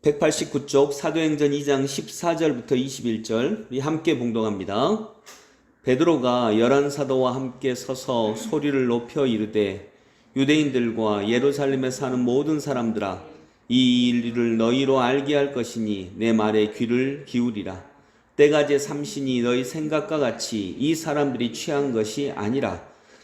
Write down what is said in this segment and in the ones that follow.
189쪽 사도행전 2장 14절부터 21절 우리 함께 봉독합니다. 베드로가 11사도와 함께 서서 소리를 높여 이르되 유대인들과 예루살렘에 사는 모든 사람들아 이 일을 너희로 알게 할 것이니 내 말에 귀를 기울이라. 때가 제 삼신이 너희 생각과 같이 이 사람들이 취한 것이 아니라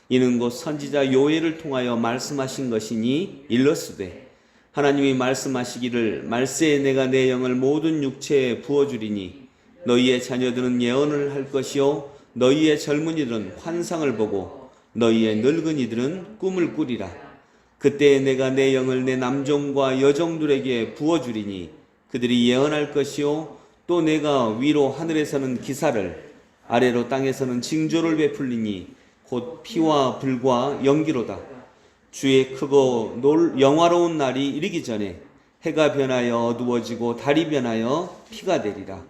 이는 곧 선지자 요엘을 통하여 말씀하신 것이니 일러스되 하나님이 말씀하시기를 말세에 내가 내 영을 모든 육체에 부어주리니 너희의 자녀들은 예언을 할 것이요 너희의 젊은이들은 환상을 보고 너희의 늙은이들은 꿈을 꾸리라. 그때에 내가 내 영을 내 남종과 여종들에게 부어주리니 그들이 예언할 것이요 또 내가 위로 하늘에서는 기사를 아래로 땅에서는 징조를 베풀리니 곧 피와 불과 연기로다. 주의 크고 영화로운 날이 이르기 전에 해가 변하여 어두워지고 달이 변하여 피가 되리라.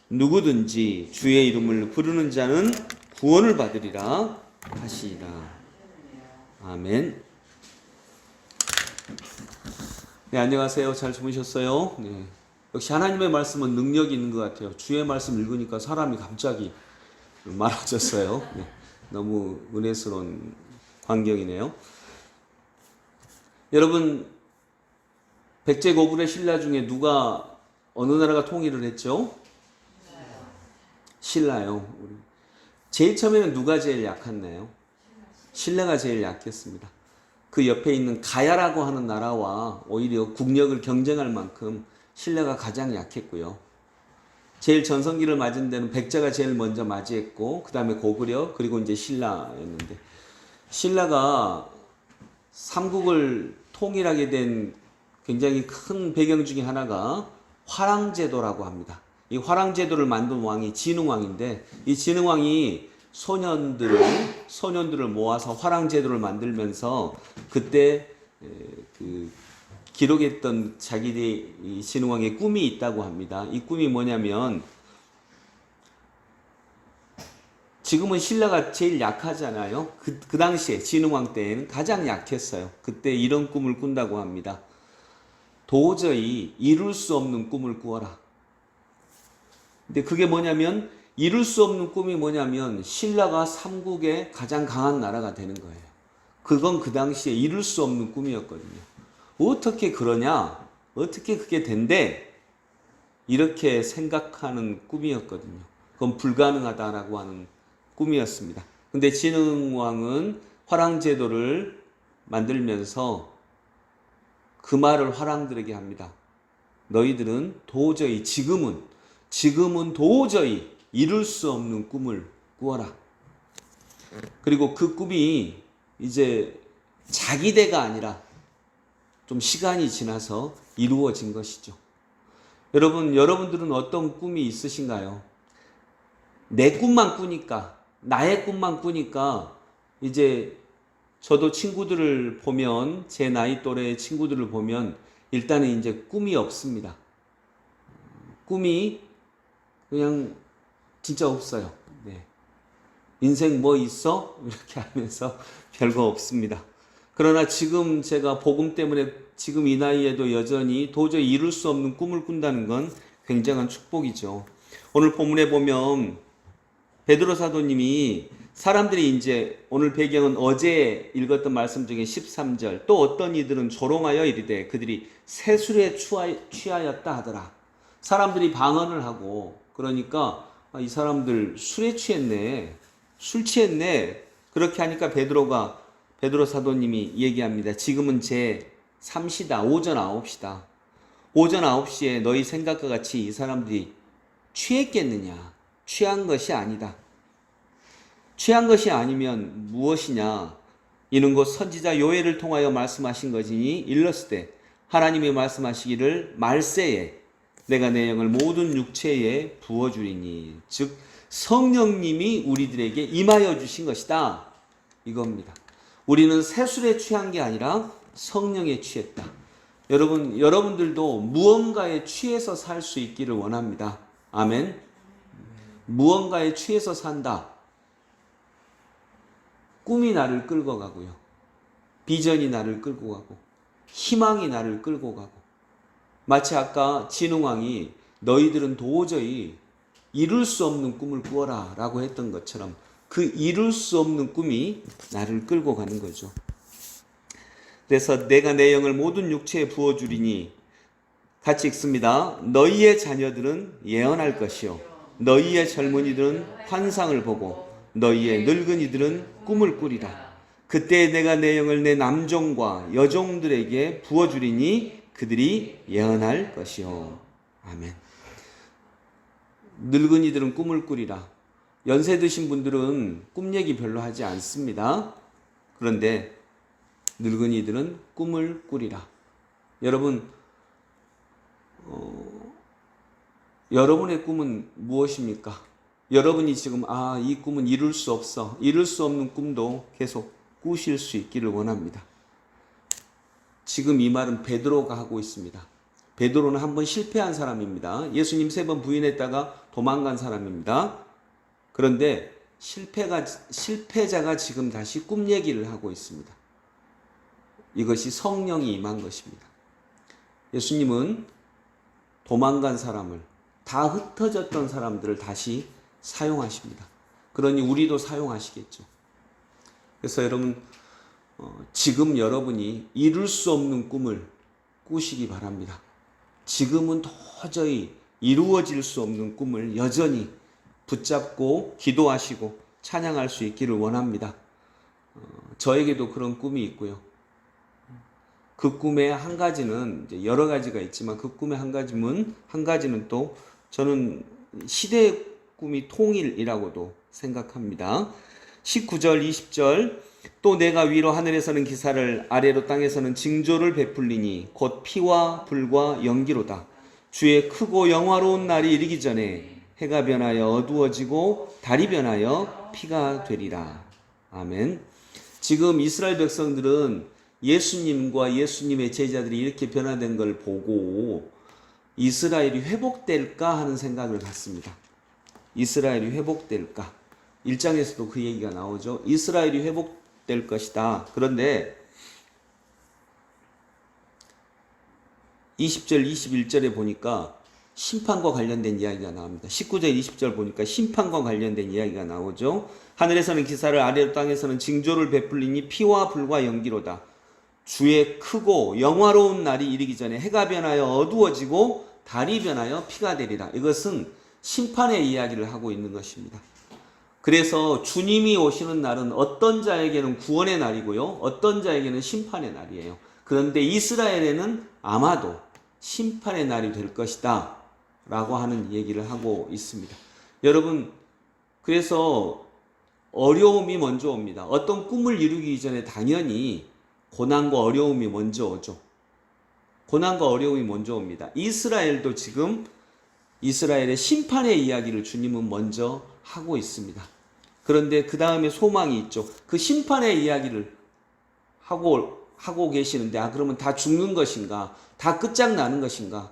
누구든지 주의 이름을 부르는 자는 구원을 받으리라 하시리라. 아멘. 네, 안녕하세요. 잘 주무셨어요? 네. 역시 하나님의 말씀은 능력이 있는 것 같아요. 주의 말씀 읽으니까 사람이 갑자기 많아졌어요. 네. 너무 은혜스러운 광경이네요. 여러분, 백제 고구려 신라 중에 누가 어느 나라가 통일을 했죠? 신라요. 제일 처음에는 누가 제일 약했나요? 신라가 제일 약했습니다. 그 옆에 있는 가야라고 하는 나라와 오히려 국력을 경쟁할 만큼 신라가 가장 약했고요. 제일 전성기를 맞은 데는 백제가 제일 먼저 맞이했고 그 다음에 고구려 그리고 이제 신라였는데 신라가 삼국을 통일하게 된 굉장히 큰 배경 중에 하나가 화랑제도라고 합니다. 이 화랑제도를 만든 왕이 진흥왕인데 이 진흥왕이 소년들을 모아서 화랑제도를 만들면서 그때 그 기록했던 자기의 진흥왕의 꿈이 있다고 합니다. 이 꿈이 뭐냐면 지금은 신라가 제일 약하잖아요. 그 당시에 진흥왕 때에는 가장 약했어요. 그때 이런 꿈을 꾼다고 합니다. 도저히 이룰 수 없는 꿈을 꾸어라. 근데 그게 뭐냐면 이룰 수 없는 꿈이 뭐냐면 신라가 삼국의 가장 강한 나라가 되는 거예요. 그건 그 당시에 이룰 수 없는 꿈이었거든요. 어떻게 그러냐? 어떻게 그게 된대? 이렇게 생각하는 꿈이었거든요. 그건 불가능하다라고 하는 꿈이었습니다. 근데 진흥왕은 화랑제도를 만들면서 그 말을 화랑들에게 합니다. 너희들은 도저히 지금은 도저히 이룰 수 없는 꿈을 꾸어라. 그리고 그 꿈이 이제 자기대가 아니라 좀 시간이 지나서 이루어진 것이죠. 여러분들은 어떤 꿈이 있으신가요? 내 꿈만 꾸니까, 나의 꿈만 꾸니까 이제 저도 친구들을 보면 제 나이 또래의 친구들을 보면 일단은 이제 꿈이 없습니다. 꿈이 그냥 진짜 없어요. 네. 인생 뭐 있어? 이렇게 하면서 별거 없습니다. 그러나 지금 제가 복음 때문에 지금 이 나이에도 여전히 도저히 이룰 수 없는 꿈을 꾼다는 건 굉장한 축복이죠. 오늘 본문에 보면 베드로 사도님이 사람들이 이제 오늘 배경은 어제 읽었던 말씀 중에 13절 또 어떤 이들은 조롱하여 이르되 그들이 세술에 취하였다 하더라. 사람들이 방언을 하고 그러니까 이 사람들 술에 취했네. 술 취했네. 그렇게 하니까 베드로 사도님이 얘기합니다. 지금은 제 3시다. 오전 9시다. 오전 9시에 너희 생각과 같이 이 사람들이 취했겠느냐? 취한 것이 아니다. 취한 것이 아니면 무엇이냐? 이는 곧 선지자 요엘을 통하여 말씀하신 것이니 일러스되 하나님이 말씀하시기를 말세에 내가 내 영을 모든 육체에 부어주리니 즉 성령님이 우리들에게 임하여 주신 것이다. 이겁니다. 우리는 세술에 취한 게 아니라 성령에 취했다. 여러분들도 무언가에 취해서 살 수 있기를 원합니다. 아멘. 무언가에 취해서 산다. 꿈이 나를 끌고 가고요. 비전이 나를 끌고 가고 희망이 나를 끌고 가고 마치 아까 진흥왕이 너희들은 도저히 이룰 수 없는 꿈을 꾸어라 라고 했던 것처럼 그 이룰 수 없는 꿈이 나를 끌고 가는 거죠. 그래서 내가 내 영을 모든 육체에 부어주리니, 같이 읽습니다. 너희의 자녀들은 예언할 것이요 너희의 젊은이들은 환상을 보고 너희의 늙은이들은 꿈을 꾸리라. 그때 내가 내 영을 내 남종과 여종들에게 부어주리니 그들이 예언할 것이요. 아멘. 늙은이들은 꿈을 꾸리라. 연세 드신 분들은 꿈 얘기 별로 하지 않습니다. 그런데 늙은이들은 꿈을 꾸리라. 여러분, 여러분의 꿈은 무엇입니까? 여러분이 지금 이 꿈은 이룰 수 없어, 이룰 수 없는 꿈도 계속 꾸실 수 있기를 원합니다. 지금 이 말은 베드로가 하고 있습니다. 베드로는 한번 실패한 사람입니다. 예수님 3번 부인했다가 도망간 사람입니다. 그런데 실패자가 지금 다시 꿈 얘기를 하고 있습니다. 이것이 성령이 임한 것입니다. 예수님은 도망간 사람을, 다 흩어졌던 사람들을 다시 사용하십니다. 그러니 우리도 사용하시겠죠. 그래서 여러분, 지금 여러분이 이룰 수 없는 꿈을 꾸시기 바랍니다. 지금은 도저히 이루어질 수 없는 꿈을 여전히 붙잡고 기도하시고 찬양할 수 있기를 원합니다. 저에게도 그런 꿈이 있고요. 그 꿈의 한 가지는, 이제 여러 가지가 있지만 그 꿈의 한 가지는 또 저는 시대의 꿈이 통일이라고도 생각합니다. 19절 20절 또 내가 위로 하늘에서는 기사를 아래로 땅에서는 징조를 베풀리니 곧 피와 불과 연기로다. 주의 크고 영화로운 날이 이르기 전에 해가 변하여 어두워지고 달이 변하여 피가 되리라. 아멘. 지금 이스라엘 백성들은 예수님과 예수님의 제자들이 이렇게 변화된 걸 보고 이스라엘이 회복될까 하는 생각을 갖습니다. 이스라엘이 회복될까? 1장에서도 그 얘기가 나오죠. 이스라엘이 회복될 것이다. 그런데 20절 21절에 보니까 심판과 관련된 이야기가 나옵니다. 19절 20절 보니까 심판과 관련된 이야기가 나오죠. 하늘에서는 기사를 아래로 땅에서는 징조를 베풀리니 피와 불과 연기로다. 주의 크고 영화로운 날이 이르기 전에 해가 변하여 어두워지고 달이 변하여 피가 되리라. 이것은 심판의 이야기를 하고 있는 것입니다. 그래서 주님이 오시는 날은 어떤 자에게는 구원의 날이고요, 어떤 자에게는 심판의 날이에요. 그런데 이스라엘에는 아마도 심판의 날이 될 것이다 라고 하는 얘기를 하고 있습니다. 여러분, 그래서 어려움이 먼저 옵니다. 어떤 꿈을 이루기 전에 당연히 고난과 어려움이 먼저 오죠. 고난과 어려움이 먼저 옵니다. 이스라엘도 지금 이스라엘의 심판의 이야기를 주님은 먼저 하고 있습니다. 그런데 그 다음에 소망이 있죠. 그 심판의 이야기를 하고 계시는데, 그러면 다 죽는 것인가? 다 끝장나는 것인가?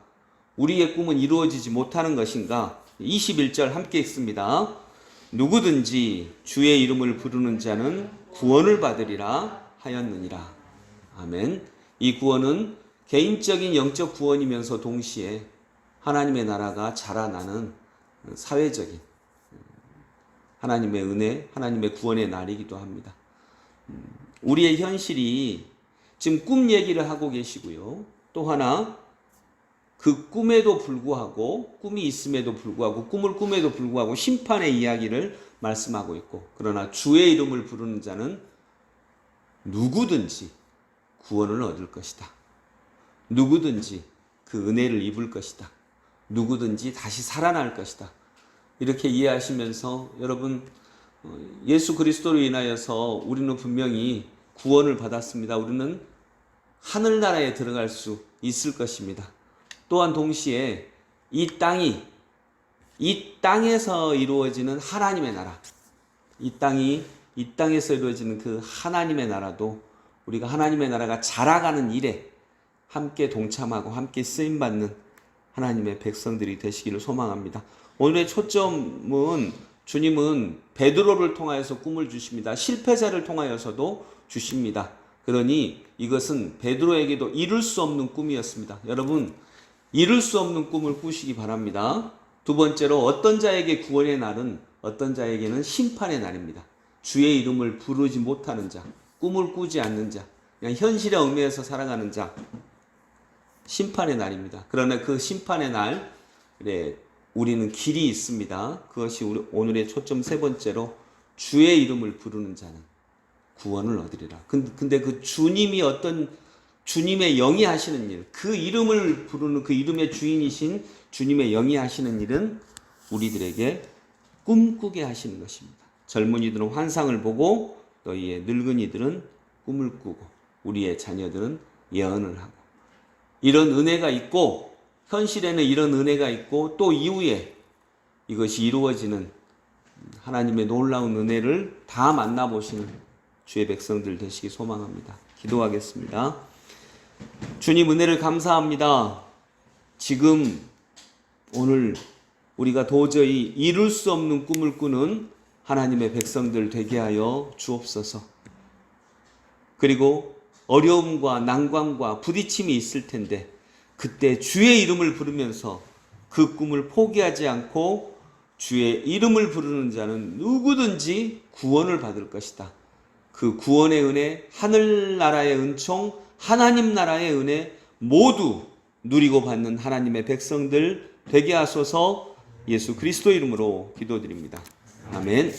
우리의 꿈은 이루어지지 못하는 것인가? 21절 함께 읽습니다. 누구든지 주의 이름을 부르는 자는 구원을 받으리라 하였느니라. 아멘. 이 구원은 개인적인 영적 구원이면서 동시에 하나님의 나라가 자라나는 사회적인 하나님의 은혜, 하나님의 구원의 날이기도 합니다. 우리의 현실이 지금 꿈 얘기를 하고 계시고요. 또 하나, 그 꿈에도 불구하고, 꿈이 있음에도 불구하고, 꿈을 꿈에도 불구하고 심판의 이야기를 말씀하고 있고, 그러나 주의 이름을 부르는 자는 누구든지 구원을 얻을 것이다. 누구든지 그 은혜를 입을 것이다. 누구든지 다시 살아날 것이다. 이렇게 이해하시면서 여러분, 예수 그리스도로 인하여서 우리는 분명히 구원을 받았습니다. 우리는 하늘나라에 들어갈 수 있을 것입니다. 또한 동시에 이 땅에서 이루어지는 하나님의 나라, 이 땅에서 이루어지는 그 하나님의 나라도 우리가 하나님의 나라가 자라가는 일에 함께 동참하고 함께 쓰임받는 하나님의 백성들이 되시기를 소망합니다. 오늘의 초점은 주님은 베드로를 통하여서 꿈을 주십니다. 실패자를 통하여서도 주십니다. 그러니 이것은 베드로에게도 이룰 수 없는 꿈이었습니다. 여러분, 이룰 수 없는 꿈을 꾸시기 바랍니다. 두 번째로 어떤 자에게 구원의 날은 어떤 자에게는 심판의 날입니다. 주의 이름을 부르지 못하는 자, 꿈을 꾸지 않는 자, 그냥 현실의 얽매여서 살아가는 자, 심판의 날입니다. 그러나 그 심판의 날에 우리는 길이 있습니다. 그것이 오늘의 초점 세 번째로 주의 이름을 부르는 자는 구원을 얻으리라. 근데 그 주님이 어떤 주님의 영이 하시는 일, 그 이름을 부르는 그 이름의 주인이신 주님의 영이 하시는 일은 우리들에게 꿈꾸게 하시는 것입니다. 젊은이들은 환상을 보고 너희의 늙은이들은 꿈을 꾸고 우리의 자녀들은 예언을 하고 이런 은혜가 있고 현실에는 이런 은혜가 있고 또 이후에 이것이 이루어지는 하나님의 놀라운 은혜를 다 만나보시는 주의 백성들 되시기 소망합니다. 기도하겠습니다. 주님 은혜를 감사합니다. 지금 오늘 우리가 도저히 이룰 수 없는 꿈을 꾸는 하나님의 백성들 되게 하여 주옵소서. 그리고 어려움과 난관과 부딪힘이 있을 텐데 그때 주의 이름을 부르면서 그 꿈을 포기하지 않고 주의 이름을 부르는 자는 누구든지 구원을 받을 것이다. 그 구원의 은혜, 하늘나라의 은총, 하나님 나라의 은혜 모두 누리고 받는 하나님의 백성들 되게 하소서. 예수 그리스도 이름으로 기도드립니다. 아멘.